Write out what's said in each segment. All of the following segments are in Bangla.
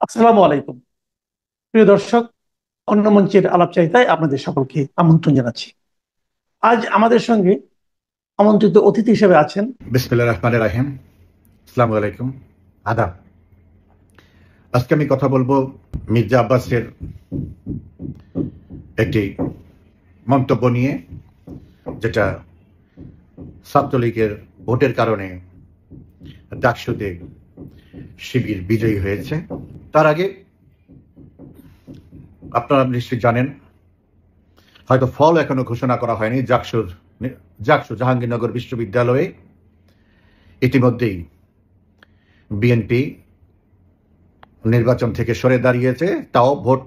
আসসালামু আলাইকুম। প্রিয় দর্শক, অন্য মঞ্চের আলাপচারিতায় আপনাদের সকলকে আমন্ত্রণ জানাচ্ছি। আজ আমাদের সঙ্গে আমন্ত্রিত অতিথি হিসেবে আছেন বিসমিল্লাহির রহমানির রহিম। আসসালামু আলাইকুম, আদাব। আজকে আমি কথা বলবো মির্জা আব্বাসের একটি মন্তব্য নিয়ে, যেটা ছাত্রলীগের ভোটের কারণে ডাকসুতে শিবির বিজয়ী হয়েছে। তার আগে আপনারা নিশ্চয়ই জানেন, হয়তো ফল এখনো ঘোষণা করা হয়নি। জাকসু জাহাঙ্গীরনগর বিশ্ববিদ্যালয়ে ইতিমধ্যেই বিএনপি নির্বাচন থেকে সরে দাঁড়িয়েছে, তাও ভোট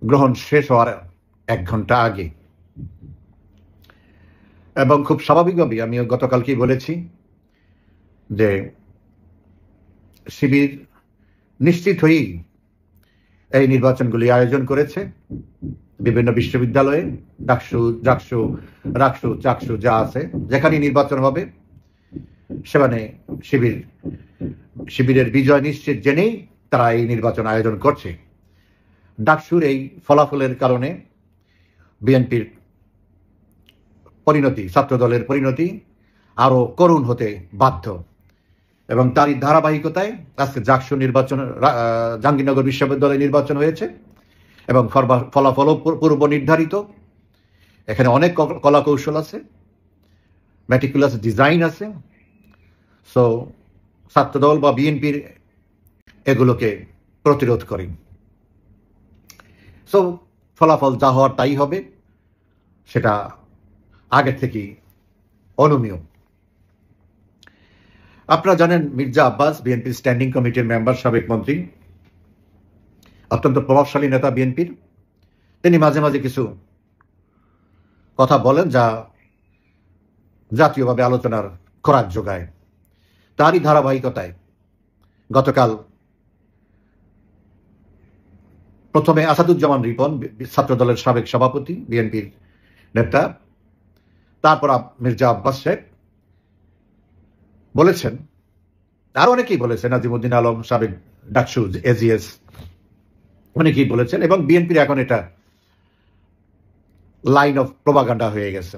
গ্রহণ শেষ হওয়ার 1 ঘন্টা আগে। এবং খুব স্বাভাবিকভাবেই আমি গতকালকেই বলেছি যে শিবির নিশ্চিত হয়েই এই নির্বাচনগুলি আয়োজন করেছে বিভিন্ন বিশ্ববিদ্যালয়ে, ডাকসু, জাকসু, রাকসু, চাকসু যা আছে, যেখানে নির্বাচন হবে সেখানে শিবিরের বিজয় নিশ্চিত জেনেই তারা এই নির্বাচন আয়োজন করছে। ডাকসুর এই ফলাফলের কারণে বিএনপির পরিণতি, ছাত্রদলের পরিণতি আরো করুণ হতে বাধ্য। এবং তারই ধারাবাহিকতায় আজকে জাকসু নির্বাচন, জাহাঙ্গীরনগর বিশ্ববিদ্যালয়ে নির্বাচন হয়েছে এবং ফলাফল পূর্ব নির্ধারিত। এখানে অনেক কলা কৌশল আছে, ম্যাটিকুলাস ডিজাইন আছে। সো ছাত্রদল বা বিএনপির এগুলোকে প্রতিরোধ করেন। সো ফলাফল যা হওয়ার তাই হবে, সেটা আগে থেকেই অনুমেয়। আপনারা জানেন মির্জা আব্বাস বিএনপির স্ট্যান্ডিং কমিটির মেম্বার, সাবেক মন্ত্রী, অত্যন্ত প্রভাবশালী নেতা বিএনপির। তিনি মাঝে মাঝে কিছু কথা বলেন যা জাতীয়ভাবে আলোচনার খোরাক যোগায়। তারই ধারাবাহিকতায় গতকাল প্রথমে আসাদুজ্জামান রিপন, ছাত্রদলের সাবেক সভাপতি, বিএনপির নেতা, তারপর মির্জা আব্বাস শেখ বলেছেন, আর অনেকেই বলেছেন, নাজিমুদ্দিন আলম, সাবেক ডাকসু এজিএস, অনেকেই বলেছেন। এবং বিএনপির এখন এটা লাইন অফ প্রোপাগান্ডা হয়ে গেছে।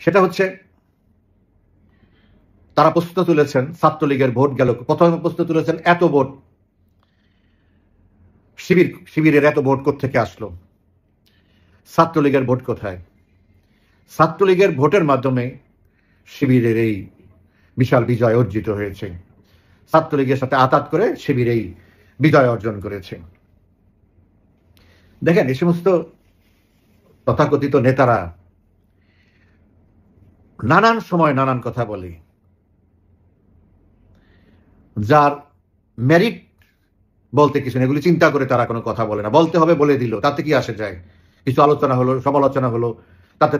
সেটা হচ্ছে, তারা প্রশ্ন তুলেছেন ছাত্রলীগের ভোট গেল, প্রথমে প্রশ্ন তুলেছেন এত ভোট শিবিরের এত ভোট কোত্থেকে আসলো, ছাত্রলীগের ভোট কোথায়? ছাত্রলীগের ভোটের মাধ্যমে শিবিরের এই বিশাল বিজয় অর্জিত হয়েছে। ছাত্রলীগের সাথে আঘাত করে শিবির এই বিজয় অর্জন করেছে। দেখেন, এই সমস্ত তথাকথিত নেতারা নানান সময় নানান কথা বলে, যার মেরিট বলতে কিছু নেই। এগুলি চিন্তা করে তারা কোনো কথা বলে না। বলতে হবে বলে দিল, তাতে কি আসে যায়? কিছু আলোচনা হলো, সমালোচনা হলো, তাতে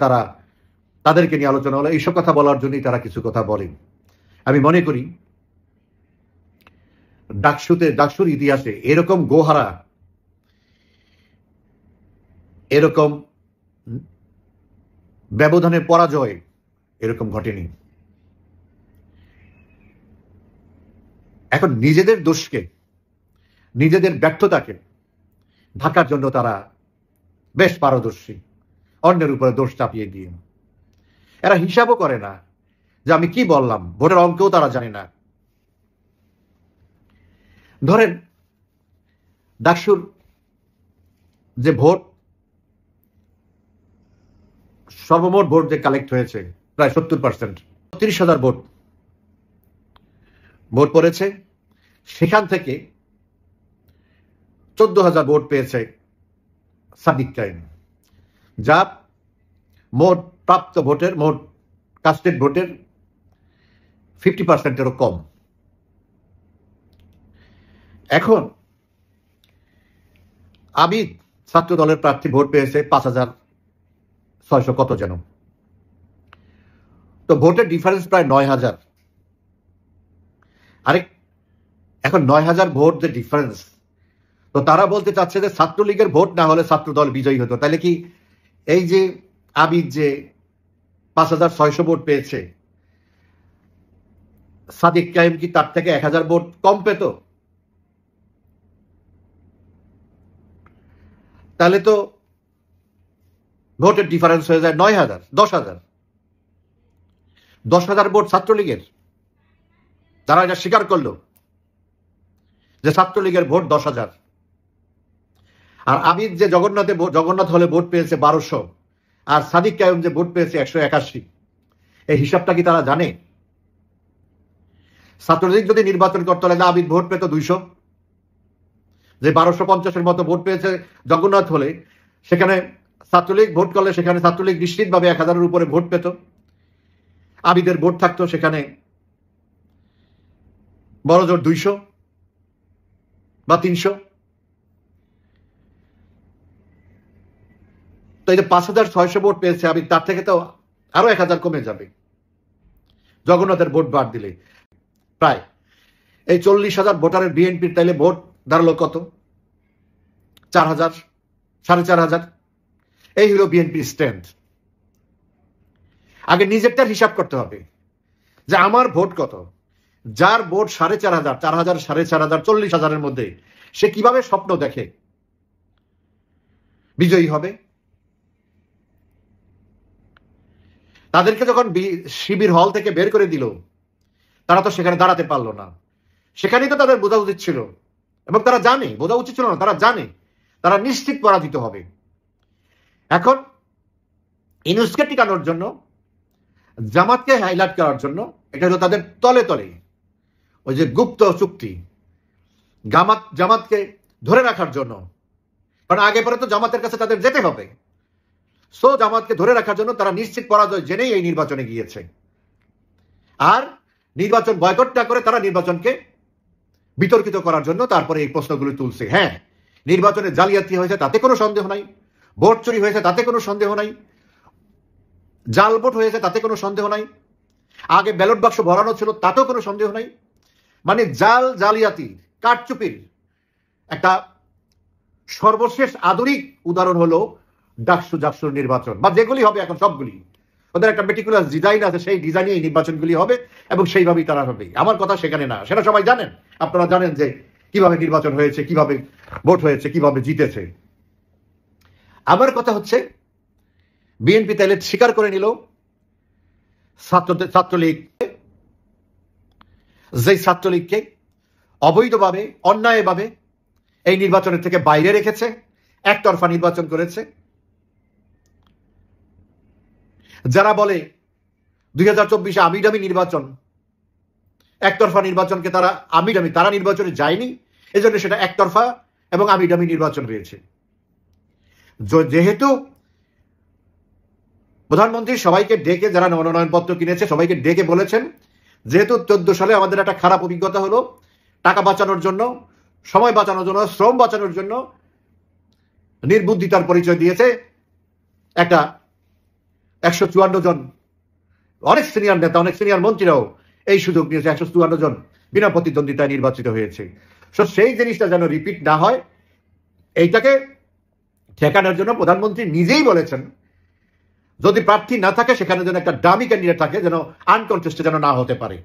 তাদেরকে নিয়ে আলোচনা হলো, এইসব কথা বলার জন্যই তারা কিছু কথা বলেন। আমি মনে করি ডাকসুর ইতিহাসে এরকম গোহারা, এরকম ব্যবধানে পরাজয় এরকম ঘটেনি। এখন নিজেদের দোষকে, নিজেদের ব্যর্থতাকে ঢাকার জন্য তারা বেশ পারদর্শী, অন্যের উপরে দোষ চাপিয়ে দিয়ে। এরা হিসাবও করে না যে আমি কি বললাম, ভোটের অঙ্কও তারা জানে না। ধরেন ডাকসুর যে ভোট, সর্বমোট ভোট যে কালেক্ট হয়েছে প্রায় 70%, 30,000 ভোট পড়েছে। সেখান থেকে 14,000 ভোট পেয়েছে সাদিক কায়েম, যা মোট প্রাপ্ত ভোটের, মোট কাস্টেড ভোটের 50%-এরও কম। এখন আবিদ ছাত্র দলের প্রার্থী ভোট পেয়েছে 5,600 কত যেন। তো ভোটের ডিফারেন্স প্রায় 9,000। এখন 9,000 ভোট যে ডিফারেন্স, তো তারা বলতে চাচ্ছে যে ছাত্রলীগের ভোট না হলে ছাত্র দল বিজয়ী হতো। তাহলে কি এই যে আবিদ যে 5,600 ভোট পেয়েছে, সাদিক কায়েম কি তার থেকে 1,000 ভোট কম পেত? তাহলে তো ভোটের ডিফারেন্স হয়ে যায় 9,000, 10,000, 10,000 ভোট ছাত্রলীগের। তারা এটা স্বীকার করলো যে ছাত্রলীগের ভোট 10,000। আর আবিদ যে জগন্নাথ হলে ভোট পেয়েছে 1200, আর সাদিক কায়ুম যে ভোট পেয়েছে 181, এই হিসাবটা কি তারা জানে? ছাত্রলীগ যদি নির্বাচন করতে হলে আবিদ ভোট পেত 200, যে 1250-এর মতো ভোট পেয়েছে জগন্নাথ হলে, সেখানে ছাত্রলীগ ভোট করলে সেখানে ছাত্রলীগ নিশ্চিতভাবে 1000-এর উপরে ভোট পেত। আবিদের ভোট থাকতো সেখানে বড়জোর 200 বা 300। তো এই যে 5600 ভোট পেয়েছে আবিদ, তার থেকে তো আরো 1000 কমে যাবে জগন্নাথের ভোট বাদ দিলে। প্রায় এই 40,000 ভোটারের বিএনপির তাইলে ভোট দাঁড়ালো কত? 4,000, 4,500। এই হলো বিএনপির স্ট্রেংথ। আগে নিজেরটার হিসাব করতে হবে যে আমার ভোট কত। যার ভোট 4,500, 4,000, 4,500, 40,000-এর মধ্যে, সে কিভাবে স্বপ্ন দেখে বিজয়ী হবে? তাদেরকে যখন শিবির হল থেকে বের করে দিল, তারা তো সেখানে দাঁড়াতে পারলো না। সেখানেই তো তাদের বোঝা উচিত ছিল, এবং তারা জানে, বোঝা উচিত ছিল না, তারা জানে তারা নিশ্চিত পরাজিত হবে। এখন ইনুসকে টিকানোর জন্য, জামাতকে হাইলাইট করার জন্য, এটা হলো তাদের তলে তলে ওই যে গুপ্ত চুক্তি, জামাতকে ধরে রাখার জন্য। কারণ আগে পরে তো জামাতের কাছে তাদের যেতে হবে। সো জামাতকে ধরে রাখার জন্য তারা নিশ্চিত পরাজয় জেনেই এই নির্বাচনে গিয়েছে। আর নির্বাচন বয়কট না করে তারা নির্বাচনকে বিতর্কিত করার জন্য তারপরে এই প্রশ্নগুলো তুলছে। হ্যাঁ, নির্বাচনে জালিয়াতি হয়েছে তাতে কোনো সন্দেহ নাই, ভোট চুরি হয়েছে তাতে কোনো সন্দেহ নাই, জাল ভোট হয়েছে তাতে কোনো সন্দেহ নাই, আগে ব্যালট বাক্স ভরানো ছিল তাতেও কোনো সন্দেহ নাই। মানে জালিয়াতি, কারচুপির একটা সর্বশেষ আধুনিক উদাহরণ হলো জাকসুর নির্বাচন, বা যেগুলি হবে এখন সবগুলি। ওদের একটা মেটিকুলাস ডিজাইন আছে, সেই ডিজাইনে এই নির্বাচনগুলি হবে এবং সেইভাবেই তারা হবে। আমার কথা সেখানে না, সেটা সবাই জানেন। আপনারা জানেন যে কিভাবে নির্বাচন হয়েছে, কিভাবে ভোট হয়েছে, কিভাবে জিতেছে। আমার কথা হচ্ছে বিএনপি তাইলে স্বীকার করে নিল ছাত্রলীগ, যে ছাত্রলীগকে অবৈধভাবে, অন্যায়ভাবে এই নির্বাচনের থেকে বাইরে রেখেছে, একতরফা নির্বাচন করেছে। যারা বলে 2024-এ আমিডামি নির্বাচন, একতরফা নির্বাচনকে তারা আমিডামি, তারা নির্বাচনে যায়নি, এজন্য সেটা একতরফা এবং আমিডামি নির্বাচন হয়েছে। যেহেতু প্রধানমন্ত্রী সবাইকে ডেকে, যারা মনোনয়নপত্র কিনেছে সবাইকে ডেকে বলেছেন, যেহেতু 14 সালে আমাদের একটা খারাপ অভিজ্ঞতা হলো, টাকা বাঁচানোর জন্য, সময় বাঁচানোর জন্য, শ্রম বাঁচানোর জন্য নির্বুদ্ধিতার পরিচয় দিয়েছে একটা 154 জন, অনেক সিনিয়র নেতা, অনেক সিনিয়র মন্ত্রীরাও এই সুযোগ নিয়েছে। 154 জন বিনা প্রতিদ্বন্দ্বিতায় নির্বাচিত হয়েছে। সেই জিনিসটা যেন রিপিট না হয়, এইটাকে ঠেকানোর জন্য প্রধানমন্ত্রী নিজেই বলেছেন যদি প্রার্থী না থাকে সেখানে যেন একটা ডামি ক্যান্ডিডেট থাকে, যেন আনকনটেস্টেড যেন না হতে পারে।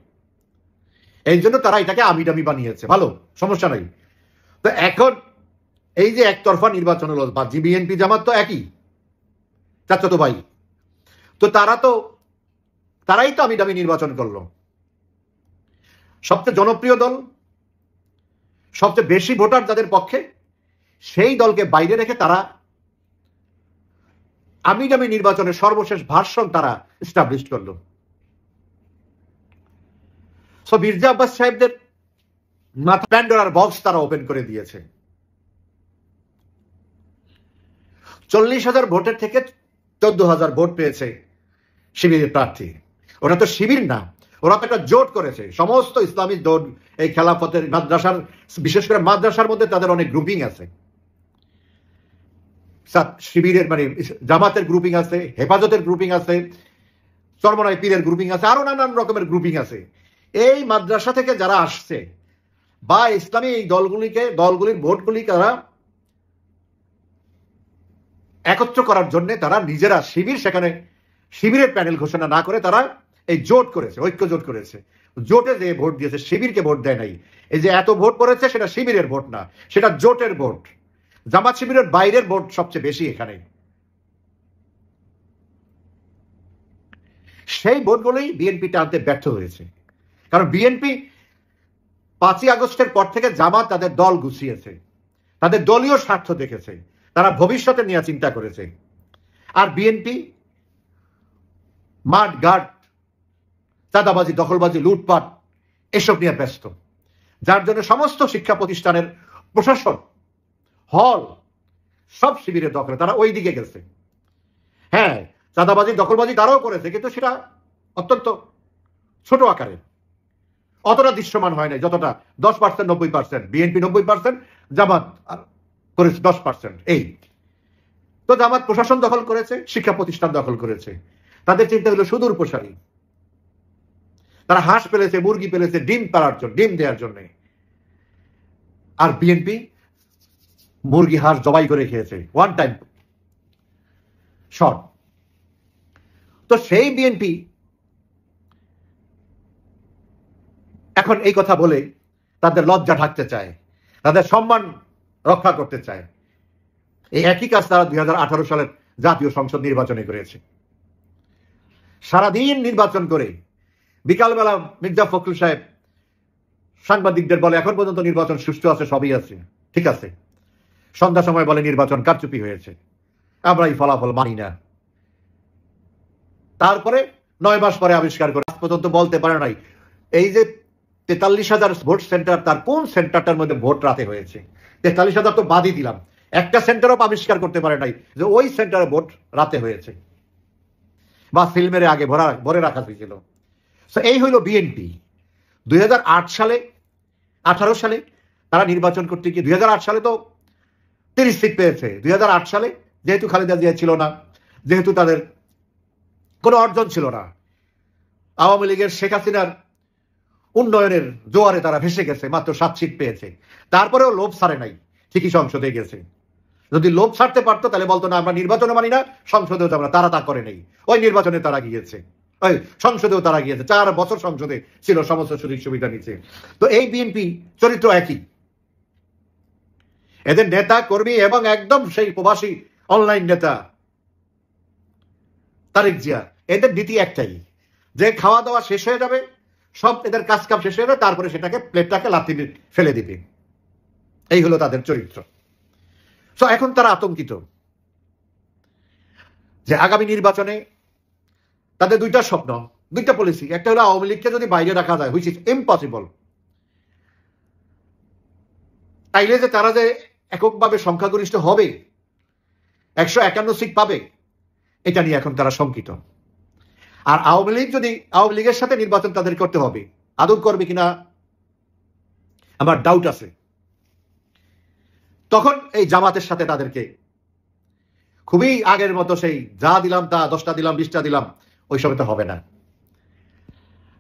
এই জন্য তারা এটাকে আমিডামি বানিয়েছে। ভালো, সমস্যা নাই। তো এখন এই যে একতরফা নির্বাচন হলো, বিএনপি জামাত তো একই, চাচাতো ভাই, তো তারাই তো আমিডামি নির্বাচন করলো। সবচেয়ে জনপ্রিয় দল, সবচেয়ে বেশি ভোটার যাদের পক্ষে, সেই দলকে বাইরে রেখে তারা আমিডামি নির্বাচনের সর্বশেষ ভার্সন তারা এস্টাবলিশ করলো। সো মির্জা আব্বাস সাহেবদের মাথা প্যান্ডোরার বক্স তারা ওপেন করে দিয়েছে। 40,000 ভোটের থেকে 14,000 ভোট পেয়েছে শিবিরের প্রার্থী। ওরা তো শিবির না, ওরা তো একটা জোট করেছে, সমস্ত ইসলামিক জোট। এই খেলাফতের মাদ্রাসার, বিশেষ করে মাদ্রাসার মধ্যে তাদের অনেক গ্রুপিং আছে। শিবিরের মানে জামাতের গ্রুপিং আছে, হেফাজতের গ্রুপিং আছে, চরমনাই পীরের গ্রুপিং আছে, আরো নানান রকমের গ্রুপিং আছে। এই মাদ্রাসা থেকে যারা আসছে বা ইসলামী এই দলগুলির ভোটগুলি তারা একত্র করার জন্য তারা নিজেরা সেখানে শিবিরের প্যানেল ঘোষণা না করে তারা এই জোট করেছে, ঐক্য জোট করেছে। জোটে যে ভোট দিয়েছে, শিবিরকে ভোট দেয় নাই। এই যে এত ভোট পড়েছে সেটা শিবিরের ভোট না, সেটা জোটের ভোট। জামাত শিবিরের বাইরের ভোট সবচেয়ে বেশি এখানে। সেই ভোটগুলোই বিএনপি টানতে ব্যর্থ হয়েছে। কারণ বিএনপি 5ই আগস্টের পর থেকে জামাত তাদের দল গুছিয়েছে, তাদের দলীয় স্বার্থ দেখেছে, তারা ভবিষ্যতে নিয়ে চিন্তা করেছে। আর বিএনপি মাঠ ঘাট, চাঁদাবাজি, দখলবাজি, লুটপাট এসব নিয়ে ব্যস্ত, যার জন্য সমস্ত শিক্ষা প্রতিষ্ঠানের প্রশাসন, হল সব শিবিরের দখলে, তারা ওই দিকে গেছে। হ্যাঁ, চাঁদাবাজি দখলবাজি তারাও করেছে, কিন্তু সেটা অত্যন্ত ছোট আকারে, অতটা দৃশ্যমান হয় নাই যতটা 10%, 90%, বিএনপি 90%, জামাত করেছে 10%। এই তো জামাত প্রশাসন দখল করেছে, শিক্ষা প্রতিষ্ঠান দখল করেছে, তাদের চিন্তা হলো সুদূর প্রসারী। তারা হাঁস পেলেছে, মুরগি পেলেছে ডিম পাড়ার জন্য, ডিম দেওয়ার জন্য। আর বিএনপি মুরগি হাঁস জবাই করে খেয়েছে, ওয়ান টাইম শট। তো সেই বিএনপি এখন এই কথা বলে তাদের লজ্জা ঢাকতে চায়, তাদের সম্মান রক্ষা করতে চায়। এই একই কাজ তারা 2018 সালের জাতীয় সংসদ নির্বাচনে করেছে। সারাদিন নির্বাচন করে বিকালবেলা মির্জা ফখরুল সাহেব সাংবাদিকদের বলে এখন পর্যন্ত নির্বাচন সুষ্ঠু আছে, সবই আছে, ঠিক আছে। সন্ধ্যা সময় বলে নির্বাচন কারচুপি হয়েছে, আমরা এই ফলাফল মানি না। তারপরে 9 মাস পরে আবিষ্কার করে আজ পর্যন্ত বলতে পারে নাই এই যে 43,000 ভোট সেন্টার, তার কোন সেন্টারটার মধ্যে ভোট রাতে হয়েছে। 43,000 তো বাদই দিলাম, একটা সেন্টারও আবিষ্কার করতে পারে নাই যে ওই সেন্টারে ভোট রাতে হয়েছে বা ফিল্মের আগে ভরে রাখা হয়েছিল। এই হইল বিএনপি। 2008 সালে 18 সালে তারা নির্বাচন করতে গিয়ে 2008 সালে তো 30 সিট পেয়েছে। 2008 সালে যেহেতু খালেদা জিয়া ছিল না, যেহেতু তাদের কোনো অর্জন ছিল না, আওয়ামী লীগের শেখ হাসিনার উন্নয়নের জোয়ারে তারা ভেসে গেছে, মাত্র 7 সিট পেয়েছে। তারপরেও লোভ ছাড়ে নাই, ঠিকই সংসদে গেছে। যদি লোভ ছাড়তে পারতো তাহলে বলতো না আমরা নির্বাচনে মানি না, সংসদেও যাবো না। তারা তা করে নেই, ওই নির্বাচনে তারা গিয়েছে, ওই সংসদেও তারা গিয়েছে, 4 বছর সংসদে ছিল, সমস্ত সুযোগ সুবিধা নিচ্ছে। তো এই বিএনপি চরিত্র একই, এদের নেতা কর্মী এবং একদম সেই প্রবাসী অনলাইন নেতা তারেক জিয়া, এদের নীতি একটাই, যে খাওয়া দাওয়া শেষ হয়ে যাবে, সব এদের কাজ কাম শেষ হয়ে যাবে, তারপরে সেটাকে প্লেটটাকে লাথি ফেলে দিবে। এই হলো তাদের চরিত্র। তো এখন তারা আতঙ্কিত যে আগামী নির্বাচনে তাদের দুইটা স্বপ্ন, দুইটা পলিসি। একটা হলো আওয়ামী লীগকে যদি বাইরে রাখা যায়, হুইচ ইজ ইম্পসিবল, তাইলে যে তারা যে এককভাবে সংখ্যাগরিষ্ঠ হবে, 151 সিট পাবে, এটা নিয়ে এখন তারা শঙ্কিত। আর আওয়ামী লীগের সাথে নির্বাচন তাদের করতে হবে, আদৌ করবে কিনা আমার ডাউট আছে। তখন এই জামাতের সাথে তাদেরকে খুবই আগের মতো সেই যা দিলাম তা 10টা দিলাম 20টা দিলাম, ওই সময় তো হবে না।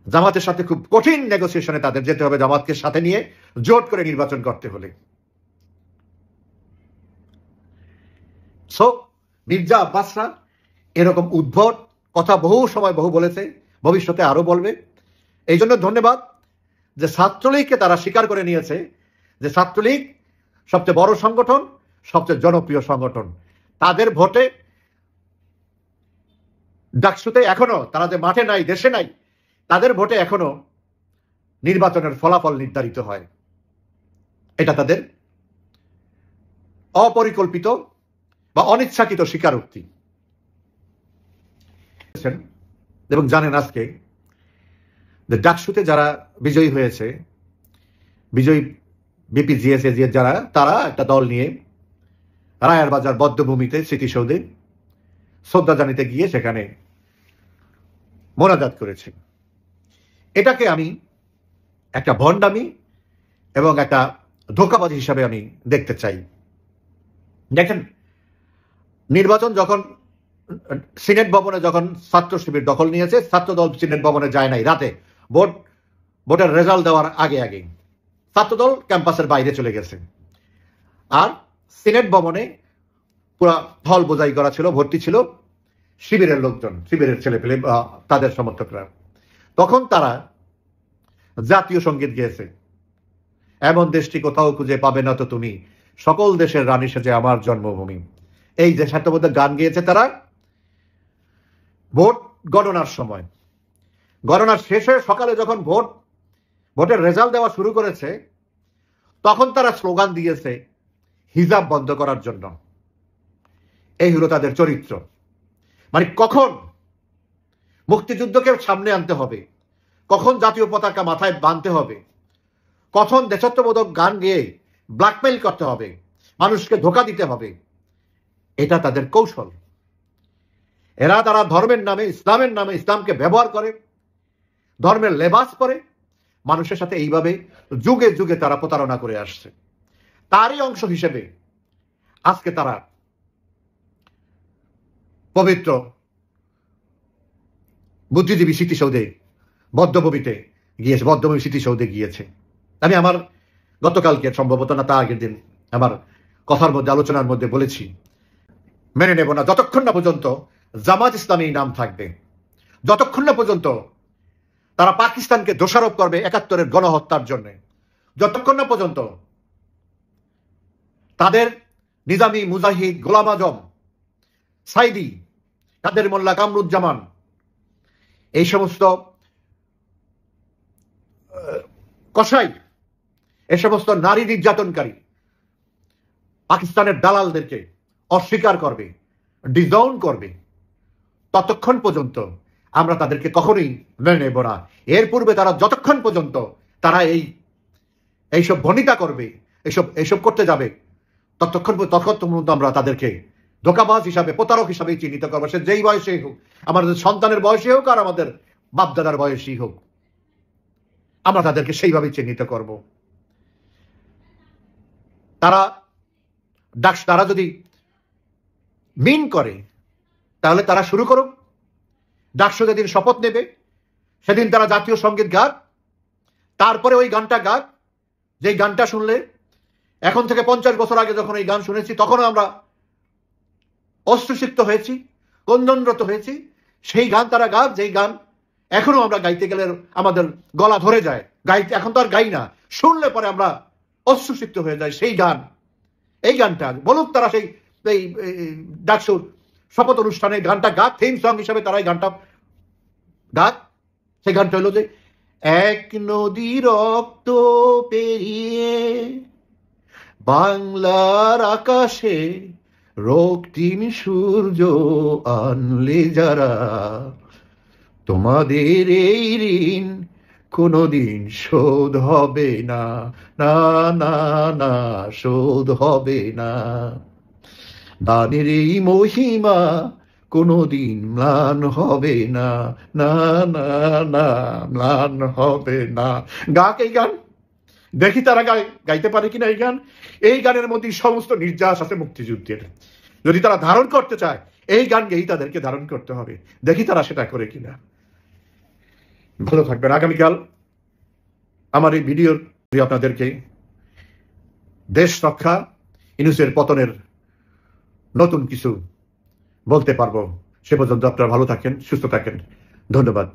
জামাতের সাথে খুব কঠিন নেগোসিয়েশনে তাদের যেতে হবে, জামাতকে সাথে নিয়ে জোট করে নির্বাচন করতে হলে। সো মির্জা আব্বাসরা এরকম উদ্ভট কথা বহু সময় বহু বলেছে, ভবিষ্যতে আরো বলবে। এই জন্য ধন্যবাদ যে ছাত্রলীগকে তারা স্বীকার করে নিয়েছে যে ছাত্রলীগ সবচেয়ে বড় সংগঠন, সবচেয়ে জনপ্রিয় সংগঠন। তাদের ভোটে ডাকসুতে এখনো, তারা যে মাঠে নাই, দেশে নাই, তাদের ভোটে এখনো নির্বাচনের ফলাফল নির্ধারিত হয়। এটা তাদের অপরিকল্পিত বা অনিচ্ছাকৃত স্বীকারোক্তি। এবং জানেন আজকে যে ডাকসুতে যারা বিজয়ী হয়েছে, বিজয়ী বিপিজিএস যারা, তারা একটা দল নিয়ে রায়ের বাজার বদ্ধভূমিতে স্মৃতিসৌধে শ্রদ্ধা জানাতে গিয়ে সেখানে মোনাজাত করেছে। এটাকে আমি একটা ভণ্ডামি এবং একটা ধোঁকাবাজি হিসাবে আমি দেখতে চাই। দেখেন, নির্বাচন যখন সিনেট ভবনে যখন ছাত্র শিবির দখল নিয়েছে, ছাত্র দল সিনেট ভবনে যায় নাই, রাতে ভোটের রেজাল্ট দেওয়ার আগে আগে ছাত্রদল ক্যাম্পাসের বাইরে চলে গেছে। আর সিনেট ভবনে পুরো হল বোঝাই করা ছিল, ভর্তি ছিল শিবিরের লোকজন, শিবিরের ছেলেপেলে, তাদের সমর্থকরা। তখন তারা জাতীয় সঙ্গীত গেয়েছে, এমন দেশটি কোথাও খুঁজে পাবে না তো তুমি, সকল দেশের রানী সেজে আমার জন্মভূমি। এই দেশাত্মবোধক গান গেয়েছে তারা ভোট গণনার সময়। গণনার শেষে সকালে যখন ভোটের রেজাল্ট দেওয়া শুরু করেছে, তখন তারা স্লোগান দিয়েছে হিজাব বন্ধ করার জন্য। এই হলো তাদের চরিত্র। মানে কখন মুক্তিযুদ্ধকে সামনে আনতে হবে, কখন জাতীয় পতাকা মাথায় বাঁধতে হবে, কখন দেশাত্মবোধক গান গেয়ে ব্ল্যাকমেইল করতে হবে, মানুষকে ধোঁকা দিতে হবে, এটা তাদের কৌশল। তারা ধর্মের নামে, ইসলামের নামে ইসলামকে ব্যবহার করে, ধর্মের লেবাস করে মানুষের সাথে এইভাবে যুগে যুগে তারা প্রতারণা করে আসছে। তারই অংশ হিসেবে আজকে তারা পবিত্র বুদ্ধিজীবী স্মৃতিসৌধে বদ্ধভূমিতে স্মৃতিসৌধে গিয়েছে। আমি আমার গতকালকে, সম্ভবত না তা আগের দিন, আমার কথার মধ্যে, আলোচনার মধ্যে বলেছি, মেনে নেব না যতক্ষণ না পর্যন্ত জামাত ইসলামী নাম থাকবে, যতক্ষণ না পর্যন্ত তারা পাকিস্তানকে দোষারোপ করবে ৭১-এর গণহত্যার জন্য, যতক্ষণ না পর্যন্ত তাদের নিজামী, মুজাহিদ, গোলাম আজম, সাইদি, কাদের মোল্লা, কামরুজ্জামান, এই সমস্ত কসাই, এই সমস্ত নারী নির্যাতনকারী পাকিস্তানের দালালদেরকে অস্বীকার করবে, ডিজাউন করবে, ততক্ষণ পর্যন্ত আমরা তাদেরকে কখনোই মেনে নেব না। এর পূর্বে তারা যতক্ষণ পর্যন্ত তারা এইসব ভনিতা করবে, এইসব করতে যাবে, ততক্ষণ পর্যন্ত আমরা তাদেরকে ধোঁকাবাজ হিসাবে, প্রতারক হিসাবে চিহ্নিত করবো। সে যেই বয়সেই হোক, আমাদের সন্তানের বয়সে হোক আর আমাদের বাপদাদার বয়সেই হোক, আমরা তাদেরকে সেইভাবে চিহ্নিত করব। তারা যদি মিন করে, তাহলে তারা শুরু করুক। ডাকসু যেদিন শপথ নেবে সেদিন তারা জাতীয় সঙ্গীত গাক, তারপরে ওই গানটা গাক, যেই গানটা শুনলে এখন থেকে ৫০ বছর আগে যখন এই গান শুনেছি তখনও আমরা অশ্রুসিক্ত হয়েছি, ক্রন্দনরত হয়েছি, সেই গান তারা গাক, যেই গান এখনো আমরা গাইতে গেলে আমাদের গলা ধরে যায়। এখন তো আর গাই না, শুনলে পরে আমরা অশ্রুসিক্ত হয়ে যায় সেই গান। এই গানটা বলুক তারা, সেই ডাকসুর শপথ অনুষ্ঠানে গানটা গাক, থিম সং হিসাবে তারা এই গানটা গাক। সেই গানটা হলো যে, এক নদী রক্ত পেরিয়ে বাংলার আকাশে রক্তিম সূর্য আনলে যারা, তোমাদের এই ঋণ কোনদিন শোধ হবে না, না না না, শোধ হবে না। দানের এই মহিমা কোনদিন ম্লান হবে না, না না না, ম্লান হবে না। গাক এই গান, দেখি তারা গাইতে পারে কিনা এই গান। এই গানের মধ্যে সমস্ত নির্যাস আছে মুক্তিযুদ্ধের। যদি তারা ধারণ করতে চায়, এই গান গেয়েই তাদেরকে ধারণ করতে হবে। দেখি তারা সেটা করে কিনা। ভালো থাকবেন। আগামীকাল আমার এই ভিডিওর আপনাদেরকে দেশ রক্ষা, ইউনূসের পতনের নতুন কিছু বলতে পারবো। সে পর্যন্ত আপনারা ভালো থাকেন, সুস্থ থাকেন। ধন্যবাদ।